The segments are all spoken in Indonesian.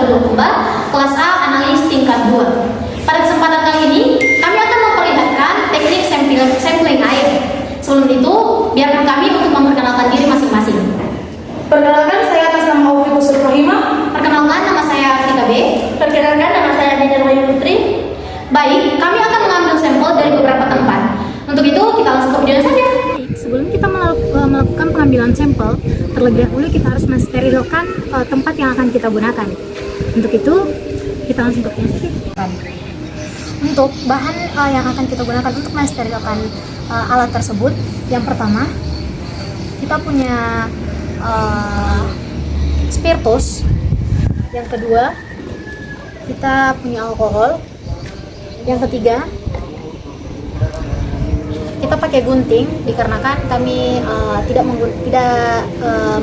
Bulukumba, kelas A analis tingkat 2. Pada kesempatan kali ini, kami akan memperlihatkan teknik sampling air. Sebelum itu, biarkan kami untuk memperkenalkan diri masing-masing. Perkenalkan, saya atas nama Aufi Kusur Rohima. Perkenalkan, nama saya Tika B. Perkenalkan, nama saya Dina Wayu Putri. Baik, kami akan mengambil sampel dari beberapa tempat. Untuk itu, kita langsung ke videonya saja. Sebelum kita melakukan pengambilan sampel, terlebih dahulu kita harus mensterilkan tempat yang akan kita gunakan. Untuk itu, kita langsung ke video. Untuk bahan yang akan kita gunakan untuk mensterilkan alat tersebut, yang pertama, kita punya spiritus. Yang kedua, kita punya alkohol. Yang ketiga, kita pakai gunting dikarenakan kami tidak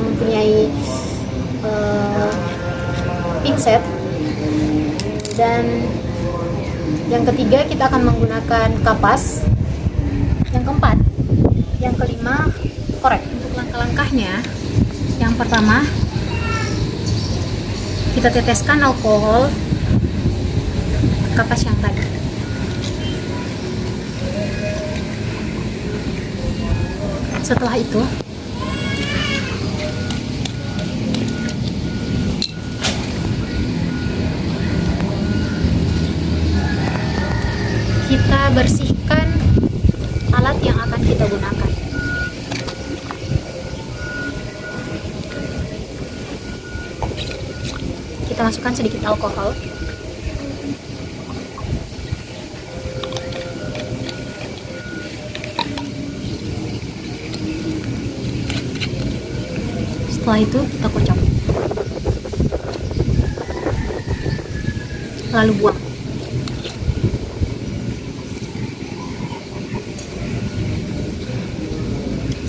mempunyai pinset. Dan yang ketiga, kita akan menggunakan kapas. Yang keempat, yang kelima, korek. Untuk langkah-langkahnya, yang pertama, kita teteskan alkohol kapas yang tadi. Setelah itu, kita bersihkan alat yang akan kita gunakan. Kita masukkan sedikit alkohol. Setelah itu kita kocok, lalu buang.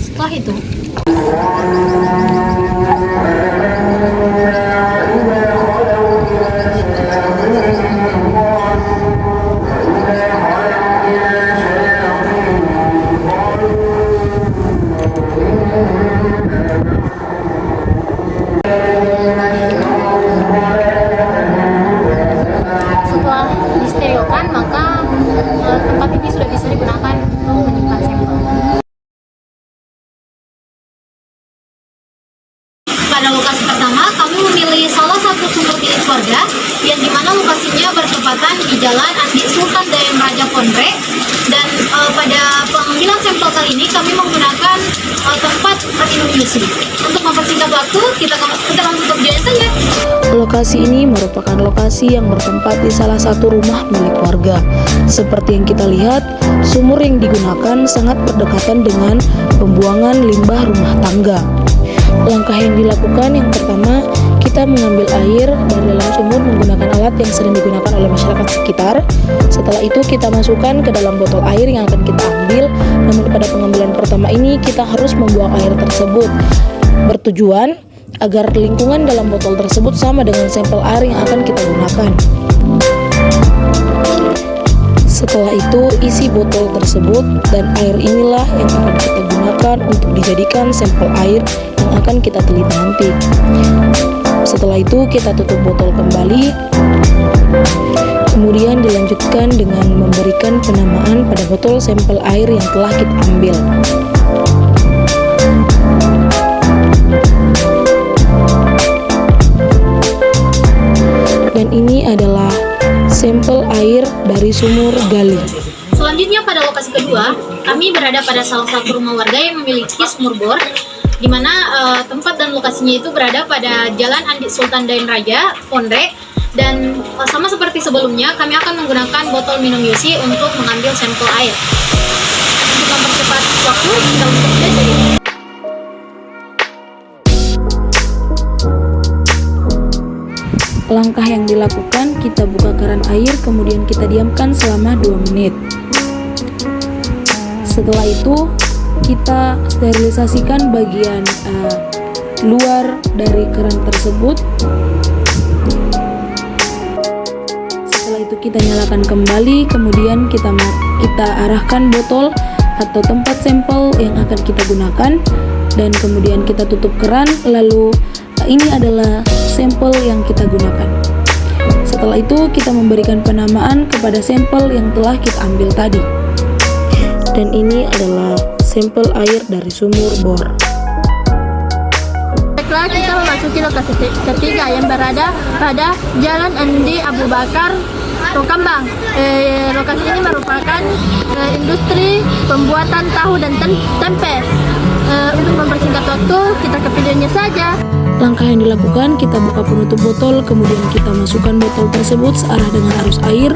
Setelah itu disterilkan, maka tempat ini sudah bisa digunakan untuk menyimpan sampel. Pada lokasi pertama, kami memilih salah satu sumur milik warga yang dimana lokasinya bertepatan di Jalan Andi Sultan Dayan Raja Pondrek. Dan pada pengambilan sampel kali ini kami menggunakan tempat minum UC. Untuk mempersingkat waktu, kita langsung ke videonya saja. Lokasi ini merupakan lokasi yang bertempat di salah satu rumah milik warga. Seperti yang kita lihat, sumur yang digunakan sangat berdekatan dengan pembuangan limbah rumah tangga. Langkah yang dilakukan yang pertama, kita mengambil air dari dalam sumur menggunakan alat yang sering digunakan oleh masyarakat sekitar. Setelah itu kita masukkan ke dalam botol air yang akan kita ambil. Namun pada pengambilan pertama ini kita harus membuang air tersebut, bertujuan agar lingkungan dalam botol tersebut sama dengan sampel air yang akan kita gunakan. Setelah itu isi botol tersebut dan air inilah yang akan kita gunakan untuk dijadikan sampel air yang akan kita teliti nanti. Setelah itu kita tutup botol kembali, kemudian dilanjutkan dengan memberikan penamaan pada botol sampel air yang telah kita ambil. Dan ini adalah sampel air dari sumur gali. Selanjutnya pada lokasi kedua, kami berada pada salah satu rumah warga yang memiliki sumur bor, di mana tempat dan lokasinya itu berada pada Jalan Andi Sultan Dayan Raja Pondrek. Dan sama seperti sebelumnya, kami akan menggunakan botol minum UC untuk mengambil sampel air. Untuk mempercepat waktu, kita langsung saja. Langkah yang dilakukan, kita buka keran air, kemudian kita diamkan selama 2 menit. Setelah itu, kita sterilisasikan bagian luar dari keran tersebut. Setelah itu kita nyalakan kembali, kemudian kita arahkan botol atau tempat sampel yang akan kita gunakan, dan kemudian kita tutup keran. Lalu ini adalah sampel yang kita gunakan. setelah itu kita memberikan penamaan kepada sampel yang telah kita ambil tadi. Dan ini adalah sampel air dari sumur bor. Baiklah, kita memasuki lokasi ketiga yang berada pada Jalan Andi Abu Bakar, Tokambang. Lokasi ini merupakan industri pembuatan tahu dan tempe. Untuk mempersingkat waktu, kita ke videonya saja. Langkah yang dilakukan, kita buka penutup botol, kemudian kita masukkan botol tersebut searah dengan arus air,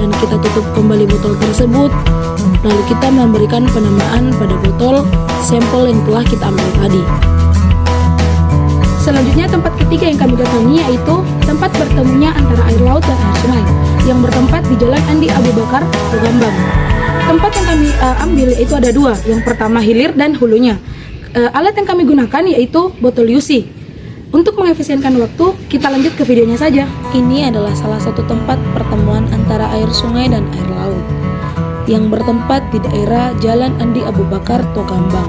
dan kita tutup kembali botol tersebut. Lalu kita memberikan penamaan pada botol sampel yang telah kita ambil tadi. Selanjutnya tempat ketiga yang kami datangi yaitu tempat bertemunya antara air laut dan air sungai yang bertempat di Jalan Andi Abu Bakar, Tokambang. Tempat yang kami ambil yaitu ada dua, yang pertama hilir dan hulunya. Alat yang kami gunakan yaitu botol UC. Untuk mengefisienkan waktu, kita lanjut ke videonya saja. Ini adalah salah satu tempat pertemuan antara air sungai dan air laut yang bertempat di daerah Jalan Andi Abu Bakar, Tokambang.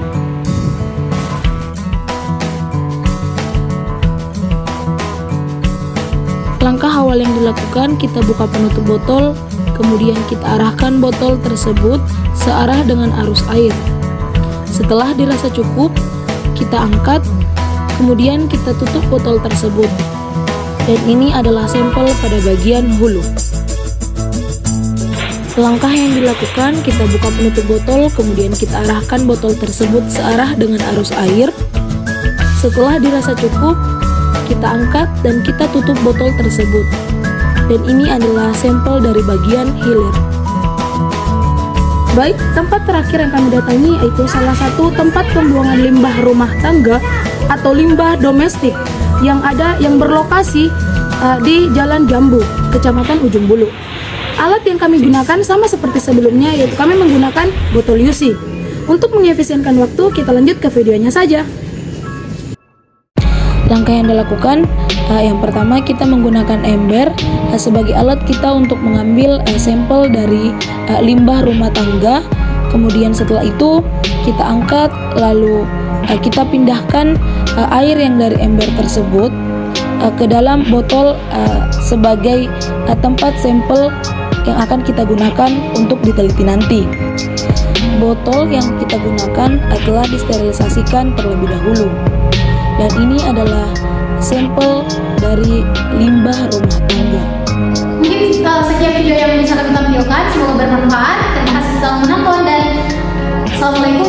Langkah awal yang dilakukan, kita buka penutup botol, kemudian kita arahkan botol tersebut searah dengan arus air. Setelah dirasa cukup, kita angkat, kemudian kita tutup botol tersebut. Dan ini adalah sampel pada bagian hulu. Langkah yang dilakukan, kita buka penutup botol, kemudian kita arahkan botol tersebut searah dengan arus air. Setelah dirasa cukup, kita angkat dan kita tutup botol tersebut. Dan ini adalah sampel dari bagian hilir. Baik, tempat terakhir yang kami datangi yaitu salah satu tempat pembuangan limbah rumah tangga atau limbah domestik yang berlokasi di Jalan Jambu, Kecamatan Ujung Bulu. Alat yang kami gunakan sama seperti sebelumnya, yaitu kami menggunakan botol UC. Untuk mengefisienkan waktu, kita lanjut ke videonya saja. Langkah yang dilakukan, yang pertama kita menggunakan ember sebagai alat kita untuk mengambil sampel dari limbah rumah tangga. Kemudian setelah itu kita angkat, lalu kita pindahkan air yang dari ember tersebut ke dalam botol sebagai tempat sampel yang akan kita gunakan untuk diteliti nanti. Botol yang kita gunakan telah disterilisasikan terlebih dahulu. Dan ini adalah sampel dari limbah rumah tangga. Mungkin sekian video yang bisa kami tampilkan, semoga bermanfaat. Terima kasih telah menonton dan Assalamualaikum